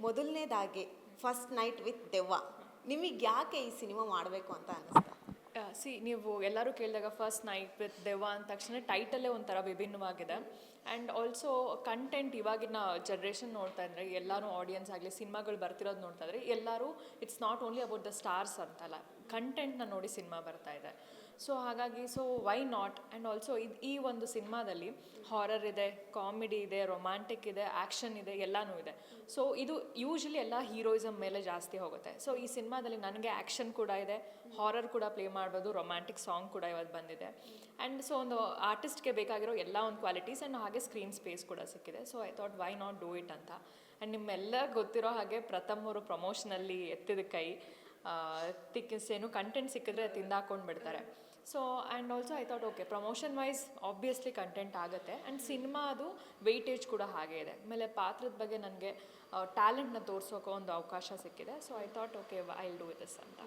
ಮೊದಲನೇದಾಗಿ first night with ದೆವ್ವ, ನಿಮಗೆ ಯಾಕೆ ಈ ಸಿನಿಮಾ ಮಾಡಬೇಕು ಅಂತ ಅನ್ನಿಸ್ತಾ? ನೀವು ಎಲ್ಲರೂ ಕೇಳಿದಾಗ ಫಸ್ಟ್ ನೈಟ್ ವಿತ್ ದೆವ್ವ ಅಂದ ತಕ್ಷಣ ಟೈಟಲ್ಲೇ ಒಂಥರ ವಿಭಿನ್ನವಾಗಿದೆ. ಆ್ಯಂಡ್ ಆಲ್ಸೋ ಕಂಟೆಂಟ್ ಇವಾಗಿನ ಜನ್ರೇಷನ್ ನೋಡ್ತಾ ಇದ್ರೆ ಎಲ್ಲರೂ ಆಡಿಯನ್ಸ್ ಆಗಲಿ ಸಿನಿಮಾಗಳು ಬರ್ತಿರೋದು ನೋಡ್ತಾ ಇದ್ರೆ ಎಲ್ಲರೂ it's not only about the stars ಅಂತಲ್ಲ, ಕಂಟೆಂಟ್ನ ನೋಡಿ ಸಿನಿಮಾ ಬರ್ತಾ ಇದೆ. ಸೊ ಹಾಗಾಗಿ ವೈ ನಾಟ್. ಆ್ಯಂಡ್ ಆಲ್ಸೋ ಈ ಒಂದು ಸಿನಿಮಾದಲ್ಲಿ ಹಾರರ್ ಇದೆ, ಕಾಮಿಡಿ ಇದೆ, ರೊಮ್ಯಾಂಟಿಕ್ ಇದೆ, ಆ್ಯಕ್ಷನ್ ಇದೆ, ಎಲ್ಲನೂ ಇದೆ. ಸೊ ಇದು ಯೂಶ್ವಲಿ ಎಲ್ಲ ಹೀರೋಯಿಸಮ್ ಮೇಲೆ ಜಾಸ್ತಿ ಹೋಗುತ್ತೆ. ಸೊ ಈ ಸಿನಿಮಾದಲ್ಲಿ ನನಗೆ ಆ್ಯಕ್ಷನ್ ಕೂಡ ಇದೆ, ಹಾರರ್ ಕೂಡ ಪ್ಲೇ ಮಾಡ್ಬೋದು, ರೊಮ್ಯಾಂಟಿಕ್ ಸಾಂಗ್ ಕೂಡ ಇವತ್ತು ಬಂದಿದೆ. ಆ್ಯಂಡ್ ಸೊ ಒಂದು ಆರ್ಟಿಸ್ಟ್ಗೆ ಬೇಕಾಗಿರೋ ಎಲ್ಲ ಒಂದು ಕ್ವಾಲಿಟೀಸ್ ಆ್ಯಂಡ್ ಹಾಗೆ ಸ್ಕ್ರೀನ್ ಸ್ಪೇಸ್ ಕೂಡ ಸಿಕ್ಕಿದೆ. So I thought why not do it ಅಂತ. ಆ್ಯಂಡ್ ನಿಮ್ಮೆಲ್ಲ ಗೊತ್ತಿರೋ ಹಾಗೆ ಪ್ರಥಮ್ ಅವರು ಪ್ರಮೋಷನಲ್ಲಿ ಎತ್ತಿದ ಕೈ ಏನು ಕಂಟೆಂಟ್ ಸಿಕ್ಕಿದ್ರೆ ತಿಂದಾಕೊಂಡು ಬಿಡ್ತಾರೆ. So and also I thought okay promotion wise obviously content ಆಗುತ್ತೆ. ಆ್ಯಂಡ್ ಸಿನಿಮಾದು ವೆಯ್ಟೇಜ್ ಕೂಡ ಹಾಗೆ ಇದೆ. ಆಮೇಲೆ ಪಾತ್ರದ ಬಗ್ಗೆ ನನಗೆ ಟ್ಯಾಲೆಂಟ್ನ ತೋರಿಸೋಕೆ ಒಂದು ಅವಕಾಶ ಸಿಕ್ಕಿದೆ. So I thought okay I will do this ಅಂತ.